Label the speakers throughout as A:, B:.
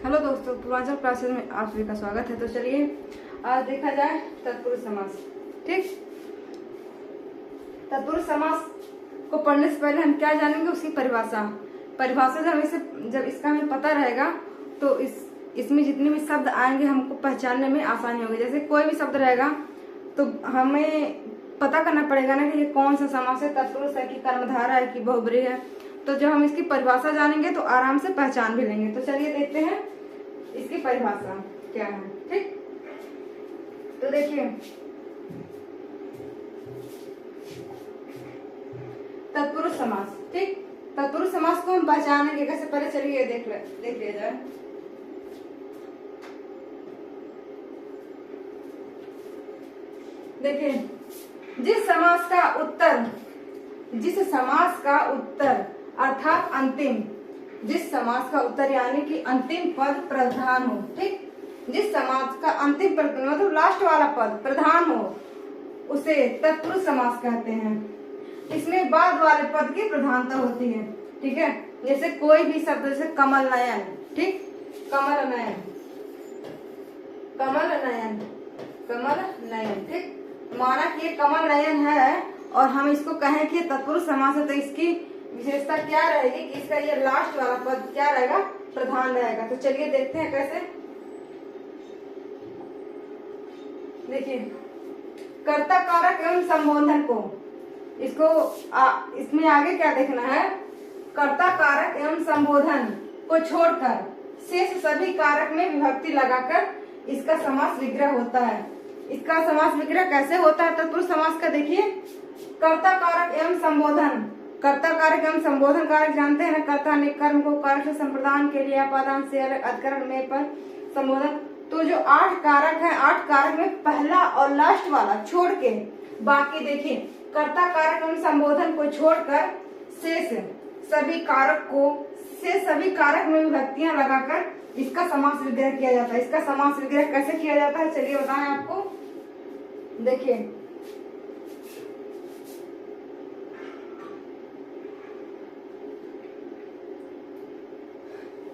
A: Hello दोस्तों, Purvanchal classes में आप सभी का स्वागत है। तो चलिए आज देखा जाए तत्पुरुष समास। ठीक, तत्पुरुष समास को पढ़ने से पहले हम क्या जानेंगे, उसकी परिभाषा जब इसका हमें पता रहेगा तो इसमें जितने भी शब्द आएंगे हमको पहचानने में आसानी होगी। जैसे कोई भी शब्द रहेगा तो हमें पता करना पड़ेगा ना कि ये कौन सा समास है, तत्पुरुष है कि कर्मधारय है कि बहुब्रीहि है। तो जब हम इसकी परिभाषा जानेंगे तो आराम से पहचान भी लेंगे। तो चलिए देखते हैं इसकी परिभाषा क्या है। ठीक, तो देखिए तत्पुरुष समास। ठीक, तत्पुरुष समास को हम पहचानेंगे कैसे, पहले चलिए देख लिया जाए। देखिए जिस समास का उत्तर अर्थात अंतिम, जिस समास का उत्तर यानी कि अंतिम पद प्रधान हो। ठीक, जिस समास का अंतिम पद मतलब लास्ट वाला पद प्रधान हो उसे तत्पुरुष समास कहते हैं। इसमें बाद वाले पद की प्रधानता होती है। ठीक है, जैसे कोई भी शब्द, जैसे कमल नयन। ठीक, कमल नयन। ठीक, माना कि ये कमल नयन है और हम इसको कहें कि तत्पुरुष समास है, तो इसकी विशेषता क्या रहेगी कि इसका ये लास्ट वाला पद क्या रहेगा, प्रधान रहेगा। तो चलिए देखते हैं कैसे। देखिए कर्ता कारक एवं संबोधन को इसमें आगे क्या देखना है, कर्ता कारक एवं संबोधन को छोड़कर शेष सभी कारक में विभक्ति लगाकर इसका समास विग्रह होता है। इसका समास विग्रह कैसे होता है तत्पुरुष समास का, देखिए कर्ता कारक एवं संबोधन। कर्ता कारक एवं संबोधन कारक जानते हैं ना, कर्ता ने कर्म को कारक से संप्रदान के लिए अपादान से अलग अधिकरण में पर संबोधन। तो जो 8 कारक है, 8 कारक में पहला और लास्ट वाला छोड़ के बाकी देखिए कर्ता कारक एवं संबोधन को छोड़कर शेष सभी कारक में विभक्तियां लगाकर इसका समास विग्रह किया जाता है। इसका समास विग्रह कैसे किया जाता है चलिए बताएं आपको। देखिए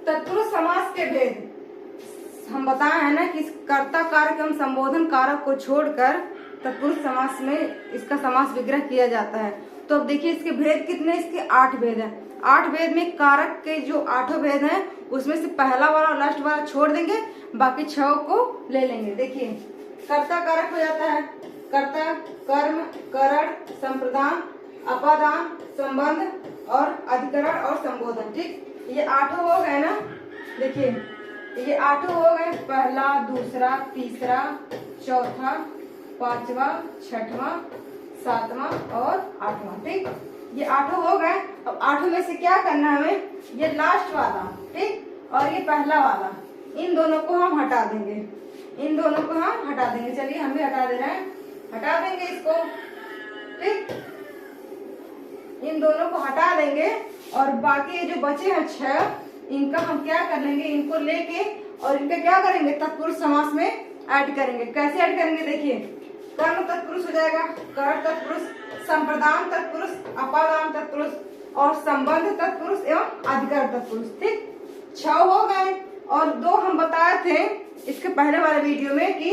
A: तत्पुरुष समास के भेद हम बताए हैं ना कि कर्ता कारक एवं संबोधन कारक को छोड़कर तत्पुरुष समास में इसका समास विग्रह किया जाता है। तो अब देखिए इसके भेद कितने, इसके 8 भेद हैं। 8 भेद में कारक के जो 8 भेद हैं उसमें से पहला वाला और लास्ट वाला छोड़ देंगे, बाकी 6 को ले लेंगे। देखिए कर्ता कारक हो जाता है कर्ता, कर्म, करण, संप्रदान, अपादान, संबंध और अधिकरण और संबोधन। ठीक, ये 8 हो गए ना। देखिए ये 8 हो गए, पहला, दूसरा, तीसरा, चौथा, 5वां, 6वां, 7वां और 8वां। ठीक, ये 8 हो गए। अब 8 में से क्या करना है हमें, ये लास्ट वाला ठीक और ये पहला वाला, इन दोनों को हम हटा देंगे। चलिए हम भी हटा दे रहे हैं, हटा देंगे इसको। ठीक, इन दोनों को हटा देंगे और बाकी ये जो बचे हैं 6, इनका हम क्या कर लेंगे, इनको लेके और इनका क्या करेंगे तत्पुरुष समास में ऐड करेंगे। कैसे ऐड करेंगे, देखिए कर्म तत्पुरुष हो जाएगा, करण तत्पुरुष, संप्रदान तत्पुरुष, अपादान तत्पुरुष और संबंध तत्पुरुष एवं अधिकरण तत्पुरुष। ठीक, 6 हो गए। और 2 हम बताए थे इसके पहले वाले वीडियो में कि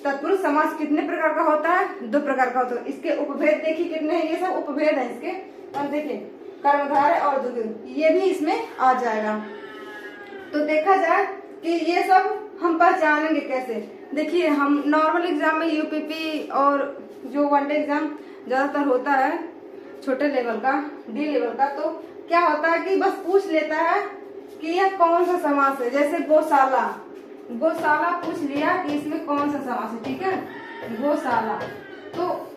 A: तत्पुरुष समास कितने प्रकार का होता है, 2 प्रकार का होता है। इसके उपभेद देखिए कितने हैं, ये सब उपभेद है इसके। और देखिए कर्मधारय और द्विगु ये भी इसमें आ जाएगा। तो देखा जाए कि ये सब हम पहचानेंगे कैसे। देखिए हम नॉर्मल एग्जाम में यूपीपी और जो वनडे एग्जाम ज्यादातर होता है छोटे लेवल का, डी लेवल का, तो क्या होता है कि बस पूछ लेता है कि यह कौन सा समास है। जैसे गौशाला पूछ लिया कि इसमें कौन सा समास है। ठीक है, गौशाला, तो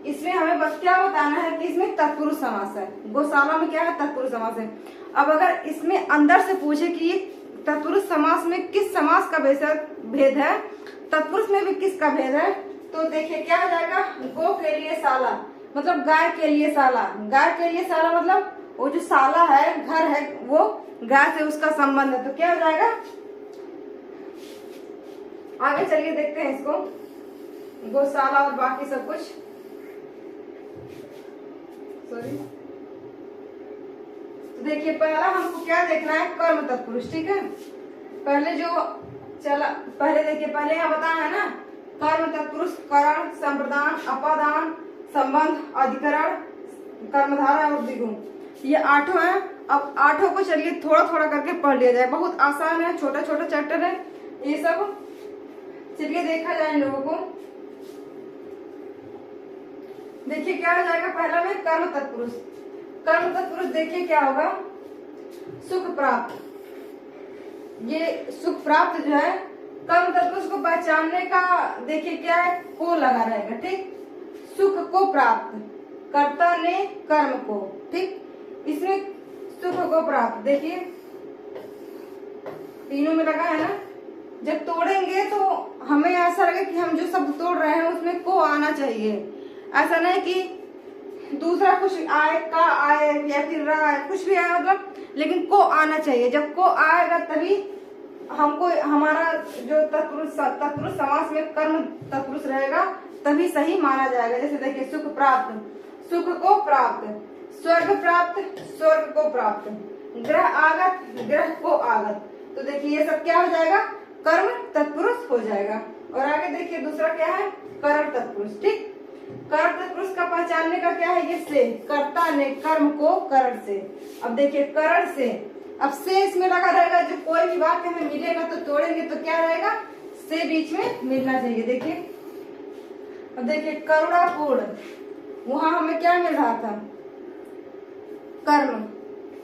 A: इसमें हमें बस क्या बताना है कि इसमें तत्पुरुष समास है। गौशाला में क्या है, तत्पुरुष समास है। अब अगर इसमें अंदर से पूछे कि तत्पुरुष समास में किस समास का भेद है, तत्पुरुष में भी किसका भेद है, तो देखिए क्या हो जाएगा, गो के लिए शाला मतलब गाय के लिए शाला। गाय के लिए शाला मतलब वो जो शाला है, घर है, वो गाय से उसका संबंध है। तो क्या हो जाएगा, आगे चलिए देखते हैं इसको, गौशाला और बाकी सब कुछ। सॉरी, देखिए पहला हमको क्या देखना है, कर्म तत्पुरुष। ठीक है, पहले जो चला, पहले देखिए, पहले यहाँ बताया है ना, कर्म तत्पुरुष, करण, संप्रदान, अपादान, संबंध, अधिकरण, कर्मधारा और द्विगुण, ये 8 है। अब 8 को चलिए थोड़ा थोड़ा करके पढ़ लिया जाए, बहुत आसान है, छोटा छोटा चैप्टर है ये सब। चलिए देखा जाए इन लोगों को। देखिए क्या हो जाएगा, पहला में कर्म तत्पुरुष। कर्म तत्पुरुष देखिए क्या होगा, सुख प्राप्त। ये सुख प्राप्त जो है, कर्म तत्पुरुष को पहचानने का देखिए क्या है, को लगा रहेगा, ठीक। सुख को प्राप्त, कर्ता ने कर्म को, ठीक। इसमें सुख को प्राप्त, देखिए तीनों में लगा है ना। जब तोड़ेंगे तो हमें ऐसा लगे कि हम जो शब्द तोड़ रहे हैं उसमें को आना चाहिए। ऐसा नहीं कि दूसरा कुछ आए, का आए या फिर रहा है, कुछ भी आए मतलब, लेकिन को आना चाहिए। जब को आएगा तभी हमको हमारा जो तत्पुरुष समास में कर्म तत्पुरुष रहेगा तभी सही माना जाएगा। जैसे देखिए सुख प्राप्त, सुख को प्राप्त, स्वर्ग प्राप्त, स्वर्ग को प्राप्त, ग्रह आगत, ग्रह को आगत। तो देखिए ये सब क्या हो जाएगा, कर्म तत्पुरुष हो जाएगा। और आगे देखिए दूसरा क्या है, करण तत्पुरुष, ठीक। करण तत्पुरुष का पहचानने का क्या है, ये से, कर्ता ने कर्म को करण से। अब देखिए करण से, अब से इसमें लगा रहेगा, जो कोई भी वाक्य हमें मिलेगा तो तोड़ेंगे तो क्या रहेगा, से बीच में मिलना चाहिए। देखिए अब देखिए करुणापूर्ण, वहां हमें क्या मिल रहा था, कर्म,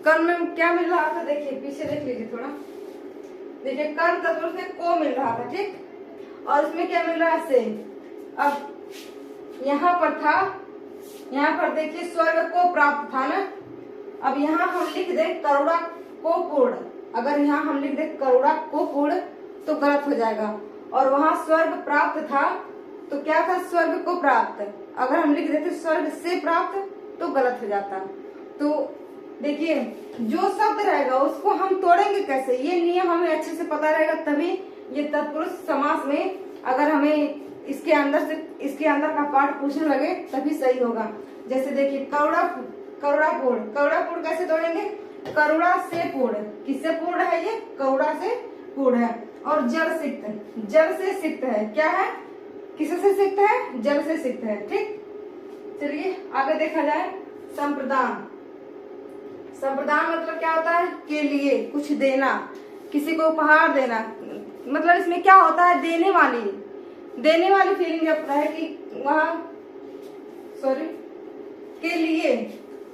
A: कर्म में क्या मिल रहा था, देखिए पीछे देख लीजिए थोड़ा, देखिए कर्म तत्पुरुष में को मिल रहा था, ठीक। और इसमें क्या मिल रहा है, से। अब यहाँ पर था, यहाँ पर देखिए स्वर्ग को प्राप्त था ना। अब यहाँ हम लिख दें करुणा को पूर्ण, अगर यहाँ हम लिख दें करुणा को पूर्ण तो गलत हो जाएगा। और वहां स्वर्ग प्राप्त था तो क्या था, स्वर्ग को प्राप्त। अगर हम लिख देते स्वर्ग से प्राप्त तो गलत हो जाता। तो देखिए जो शब्द रहेगा उसको हम तोड़ेंगे कैसे, ये नियम हमें अच्छे से पता रहेगा, तभी ये तत्पुरुष समास में अगर हमें इसके अंदर का पाठ पूछने लगे तभी सही होगा। जैसे देखिए करुणापूर्ण, करुणापूर्ण कैसे तोड़ेंगे, करुणा से पूर्ण, किससे पूर्ण है ये, करुणा से पूर्ण है। और जल सिक्त, जल से सिक्त है, क्या है, किससे सिक्त है, जल से सिक्त है, ठीक। चलिए आगे देखा जाए, संप्रदान। संप्रदान मतलब क्या होता है, के लिए कुछ देना, किसी को उपहार देना, मतलब इसमें क्या होता है, देने वाली फीलिंग जब रहे कि वहाँ के लिए,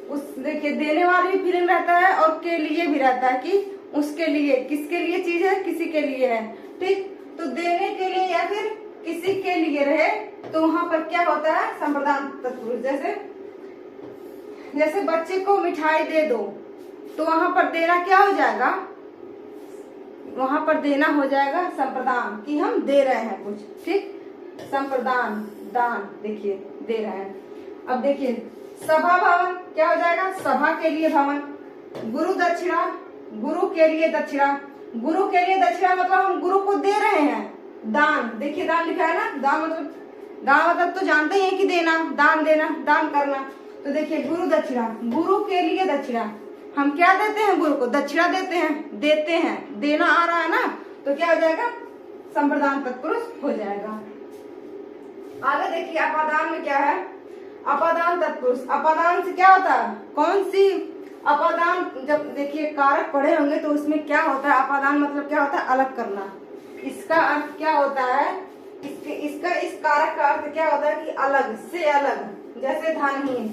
A: उस देखिए देने वाली भी फीलिंग रहता है और के लिए भी रहता है कि उसके लिए, किसके लिए चीज है, किसी के लिए है, ठीक। तो देने के लिए या फिर किसी के लिए रहे तो वहां पर क्या होता है, संप्रदान तत्पुरुष। जैसे बच्चे को मिठाई दे दो तो वहां पर देना क्या हो जाएगा, वहां पर देना हो जाएगा संप्रदान, कि हम दे रहे हैं कुछ, ठीक। संप्रदान, दान, देखिए दे रहे हैं। अब देखिए सभा भवन क्या हो जाएगा, सभा के लिए भवन। गुरु दक्षिणा, गुरु के लिए दक्षिणा, गुरु के लिए दक्षिणा मतलब हम गुरु को दे रहे हैं। दान, देखिए दान लिखा है ना, दान मतलब तो जानते हैं कि देना, दान देना, दान करना। तो देखिए गुरु दक्षिणा, गुरु के लिए दक्षिणा, हम क्या देते हैं, गुरु को दक्षिणा देते हैं, देना आ रहा है ना, तो क्या हो जाएगा, संप्रदान तत्पुरुष हो जाएगा। आगे देखिए अपादान में क्या है, अपादान तत्पुरुष। अपादान से क्या होता है, कौन सी अपादान, जब देखिए कारक पढ़े होंगे तो उसमें क्या होता है, अपादान मतलब क्या होता है, अलग करना। इसका अर्थ क्या होता है, इसका इस कारक का अर्थ क्या होता है कि अलग से अलग। जैसे धनहीन,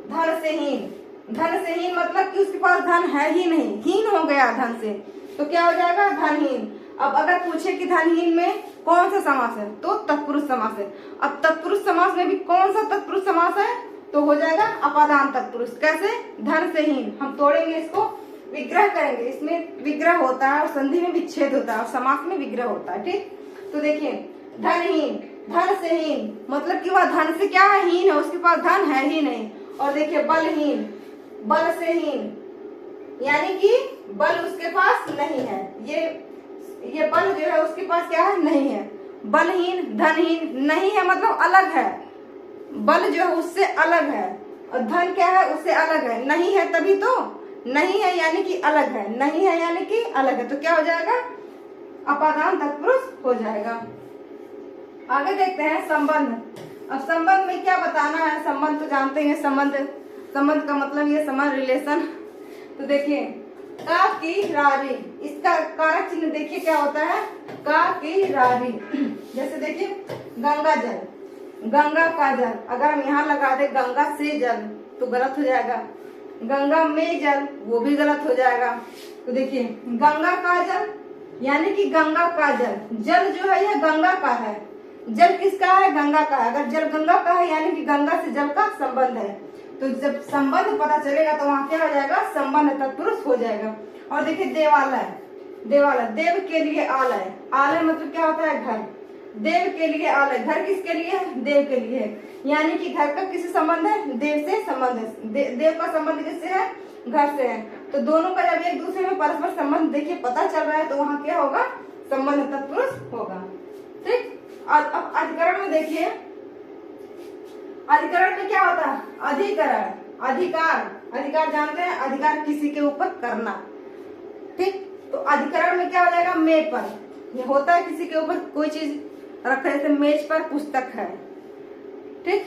A: धन से हीन, धन से हीन मतलब कि उसके पास धन है ही नहीं, हीन हो गया धन से, तो क्या हो जाएगा, धनहीन। अब अगर पूछे कि धनहीन में कौन सा समास है, तो तत्पुरुष समास है। अब तत्पुरुष समास में भी कौन सा तत्पुरुष समास है, तो हो जाएगा अपादान तत्पुरुष। कैसे, धन से हीन, हम तोड़ेंगे इसको, विग्रह करेंगे, इसमें विग्रह होता है और संधि में विच्छेद होता है और समास में विग्रह होता है, ठीक। तो देखिए धनहीन, धन से हीन मतलब कि वह धन से क्या है, हीन है, उसके पास धन है ही नहीं। और देखिए बलहीन, बल से हीन यानी कि बल उसके पास नहीं है, ये बल जो है उसके पास क्या है, नहीं है। बलहीन, धनहीन, नहीं है मतलब अलग है, बल जो है उससे अलग है, और धन क्या है, उससे अलग है। नहीं है तभी तो, नहीं है यानी कि अलग है, नहीं है यानी कि अलग है, तो क्या हो जाएगा, अपादान तत्पुरुष हो जाएगा। आगे देखते हैं संबंध। अब संबंध में क्या बताना है, संबंध तो जानते हैं, संबंध का मतलब ये संबंध, रिलेशन। तो देखिए का की रारी, इसका कारक चिन्ह देखिए क्या होता है, का की रारी। जैसे देखिए गंगा जल, गंगा का जल, अगर हम यहाँ लगा दे गंगा से जल तो गलत हो जाएगा, गंगा में जल वो भी गलत हो जाएगा। तो देखिए गंगा का जल यानी कि गंगा का जल, जल जो है यह गंगा का है, जल किसका है, गंगा का है। अगर जल गंगा का है यानी कि गंगा से जल का संबंध है। तो जब संबंध पता चलेगा तो वहाँ क्या हो जाएगा, संबंध तत्पुरुष हो जाएगा। और देखिए देवालय, देवालय देव के लिए आलय, आलय मतलब क्या होता है, घर, देव के लिए आलय, घर किसके लिए है, देव के लिए है। यानी कि घर का किससे संबंध है, देव से संबंध है। देव का संबंध किससे है, घर से है। तो दोनों का जब एक दूसरे में परस्पर संबंध देखिए पता चल रहा है तो वहाँ क्या होगा, संबंध तत्पुरुष होगा। ठीक। अब अधिकरण में देखिए, अधिकरण में क्या होता है, अधिकरण, अधिकार, अधिकार जानते हैं, अधिकार किसी के ऊपर करना। ठीक। तो अधिकरण में क्या हो जाएगा, में पर, ये होता है किसी के ऊपर कोई चीज रखा, जैसे मेज पर पुस्तक है। ठीक।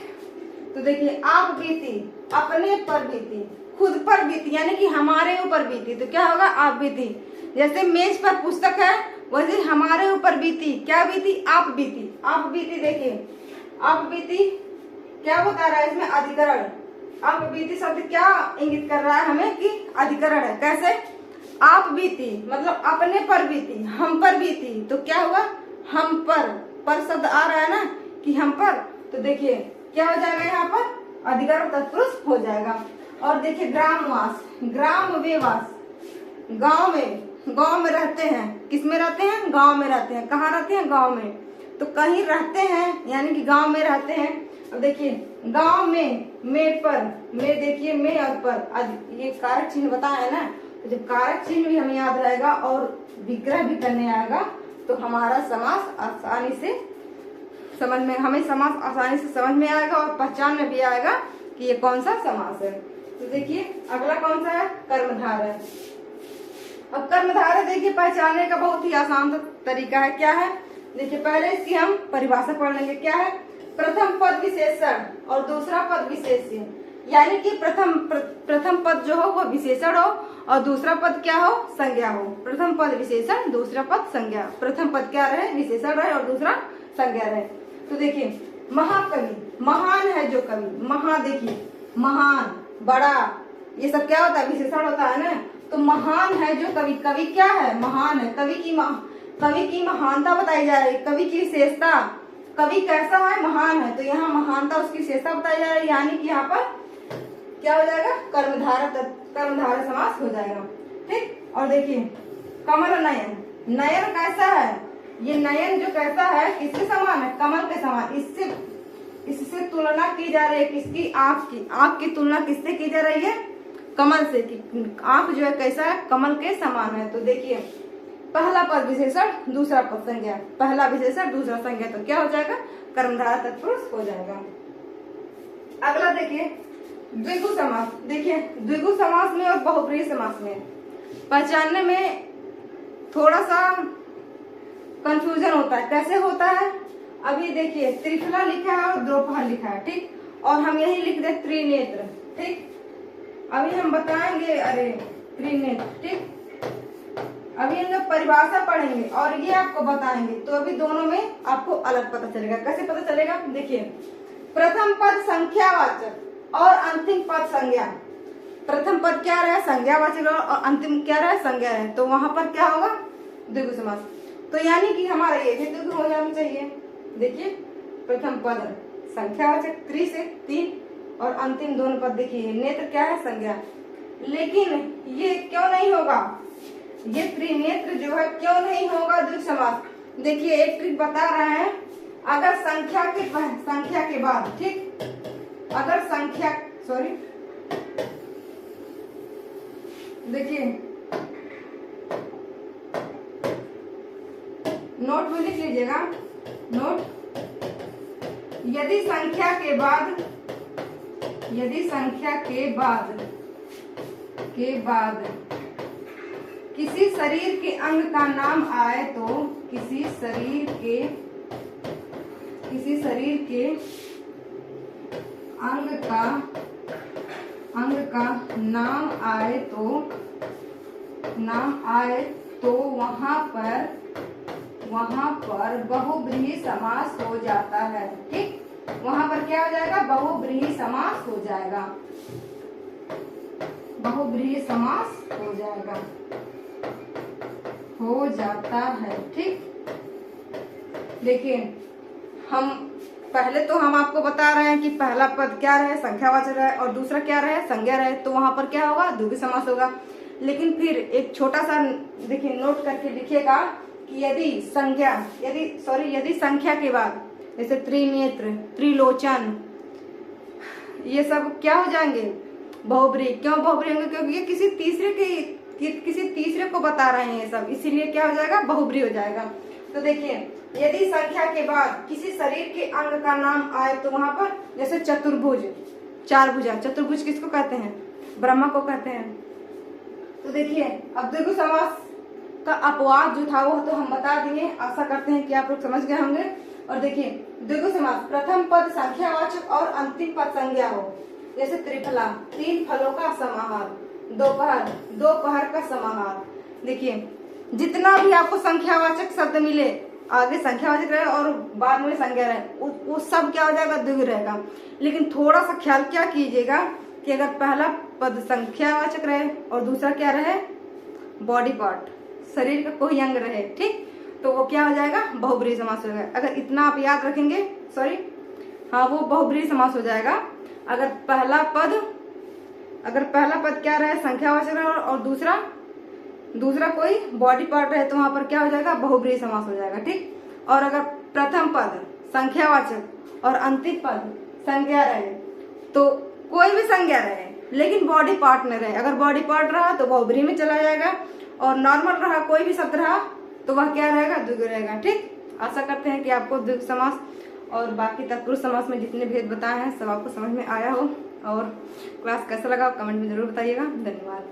A: तो देखिए आप बीती, अपने पर बीती, खुद पर बीती यानी कि हमारे ऊपर बीती, तो क्या होगा, आप बीती। जैसे मेज पर पुस्तक है वैसे हमारे ऊपर बीती, क्या बीती, आप बीती, आप बीती। देखिए आप बीती क्या बता रहा है इसमें, अधिकरण। आप बीती शब्द क्या इंगित कर रहा है हमें कि अधिकरण है। कैसे, आप बीती मतलब अपने पर बीती, हम पर बीती, तो क्या हुआ, हम पर शब्द आ रहा है ना कि हम पर, तो देखिए क्या हो जाएगा, यहाँ पर अधिकरण तत्पुरुष हो जाएगा। और देखिए ग्रामवास, ग्राम वे वास, गांव में रहते हैं, किस में रहते हैं, गांव में रहते हैं। कहाँ रहते हैं, गांव में, तो कहीं रहते हैं यानी कि गांव में रहते हैं। अब देखिए गांव में पर, में देखिए में और पर, ये कारक चिन्ह बताया है ना, तो जब कारक चिन्ह भी हमें याद रहेगा और विग्रह भी करने आएगा तो हमारा समास आसानी से समझ में, हमें समास आसानी से समझ में आएगा और पहचान में भी आएगा कि ये कौन सा समास है। तो देखिए अगला कौन सा है, कर्मधारय। अब कर्मधारय देखिए पहचानने का बहुत ही आसान तरीका है, क्या है, देखिए पहले इसकी हम परिभाषा पढ़ लेंगे। क्या है, प्रथम पद विशेषण और दूसरा पद विशेष्य, यानी कि प्रथम पद जो हो वो विशेषण हो और दूसरा पद क्या हो, संज्ञा हो। प्रथम पद विशेषण, दूसरा पद संज्ञा। प्रथम पद क्या रहे, विशेषण रहे और दूसरा संज्ञा रहे। तो देखिए महाकवि, महान है जो कवि, महा देखिए महान, बड़ा, ये सब क्या होता है, विशेषण होता है ना। तो महान है जो कवि, कवि क्या है, महान है। कवि की महानता बताई जा रही है, कवि की विशेषता, कवि कैसा है, महान है। तो यहाँ महानता उसकी विशेषता बताई जा रही है, यानी कि यहाँ पर क्या हो जाएगा, कर्मधारय समास हो जाएगा। ठीक। और देखिए कमल नयन, नयन कैसा है, ये नयन जो कैसा है किसके समान है, कमल के समान। इससे तुलना की जा रही है किसकी, आंख की। आंख की तुलना किससे की जा रही है, कमल से, कि आंख जो है कैसा है, कमल के समान है। तो देखिए पहला पद विशेषण, दूसरा पद संज्ञा, पहला विशेषण दूसरा संज्ञा, तो क्या हो जाएगा, कर्मधारय तत्पुरुष हो जाएगा। अगला देखिए द्विगु समास। देखिए द्विगु समास में और बहुब्रीहि समास में पहचानने में थोड़ा सा कंफ्यूजन होता है। कैसे होता है, अभी देखिए त्रिफला लिखा है और द्रोपह लिखा है। ठीक। और हम यही लिख दे त्रिनेत्र। ठीक। अभी हम बताएंगे, अरे त्रिनेत्र। ठीक। अभी हम लोग परिभाषा पढ़ेंगे और ये आपको बताएंगे, तो अभी दोनों में आपको अलग पता चलेगा। कैसे पता चलेगा, देखिए प्रथम पद संख्यावाचक और अंतिम पद संज्ञा। प्रथम पद क्या रहा, संज्ञावाचक और अंतिम क्या रहा, संज्ञा है। तो वहां पर क्या होगा, द्विगु समास। तो यानी कि हमारा ये भी द्विगु हो जाना चाहिए। देखिए प्रथम पद संख्यावाचक, त्रि से तीन, और अंतिम दोनों पद देखिए नेत्र क्या है, संज्ञा। लेकिन ये क्यों नहीं होगा, ये त्रिनेत्र जो है क्यों नहीं होगा द्विगु समास। देखिए एक ट्रिक बता रहे हैं, अगर संख्या के बाद, ठीक, अगर संख्या, सॉरी, देखिए नोट में लिख लीजिएगा, नोट, यदि संख्या के बाद किसी शरीर के अंग का नाम आए तो किसी शरीर के अंग का नाम आए तो वहां पर बहुब्रीहि समास हो जाता है। ठीक, वहां पर क्या हो जाएगा? बहुब्रीहि समास हो जाएगा, बहुब्रीहि समास हो जाता है। ठीक, लेकिन हम आपको बता रहे हैं कि पहला पद क्या रहे? संख्यावाचक रहे, और दूसरा क्या रहे? संज्ञा रहे, तो वहां पर क्या होगा? द्विगु समास होगा। लेकिन फिर एक छोटा सा देखिए, नोट करके लिखिएगा कि यदि संख्या के बाद जैसे त्रिनेत्र, त्रिलोचन, ये सब क्या हो जाएंगे? बहुब्रीहि। क्यों बहुब्रीहि होंगे? क्योंकि ये किसी तीसरे को बता रहे हैं ये सब, इसीलिए क्या हो जाएगा? बहुब्रीहि हो जाएगा। तो देखिए, यदि संख्या के बाद किसी शरीर के अंग का नाम आए तो वहां पर जैसे चतुर्भुज, चार भुजा, चतुर्भुज किसको कहते हैं? ब्रह्मा को कहते हैं। तो देखिए, अब द्विगु समास का अपवाद जो था वो तो हम बता दिए, आशा करते हैं कि आप लोग समझ गए होंगे। और देखिए, द्विगु समास प्रथम पद संख्यावाचक और अंतिम पद संज्ञा हो, जैसे त्रिफला, 3 फलों का समाहार, दोपहर का समाहार। देखिए, जितना भी आपको संख्यावाचक शब्द मिले, आगे संख्यावाचक रहे और बाद में संज्ञा रहे, वो सब क्या हो जाएगा? द्विगु रहेगा। लेकिन थोड़ा सा ख्याल क्या कीजिएगा कि अगर पहला पद संख्यावाचक रहे और दूसरा क्या रहे? बॉडी पार्ट, शरीर का कोई अंग रहे, ठीक, तो वो क्या हो जाएगा? बहुब्रीहि समास हो जाएगा। अगर इतना आप याद रखेंगे, वो बहुब्रीहि समास हो जाएगा। अगर पहला पद क्या रहे? संख्यावाचक रहे और दूसरा कोई बॉडी पार्ट रहे, तो वहां पर क्या हो जाएगा? बहुब्रीहि समास हो जाएगा। ठीक, और अगर प्रथम पद संख्यावाचक और अंतिम पद संज्ञा रहे, तो कोई भी संज्ञा रहे लेकिन बॉडी पार्ट न रहे, अगर बॉडी पार्ट रहा तो बहुब्रीहि में चला जाएगा, और नॉर्मल रहा, कोई भी शब्द रहा तो वह क्या रहेगा? द्विगु रहेगा। ठीक, आशा करते हैं कि आपको द्विगु समास और बाकी तत्पुरुष समास में जितने भेद बताए हैं सब आपको समझ में आया हो। और क्लास कैसा लगा कमेंट में जरूर बताइएगा। धन्यवाद।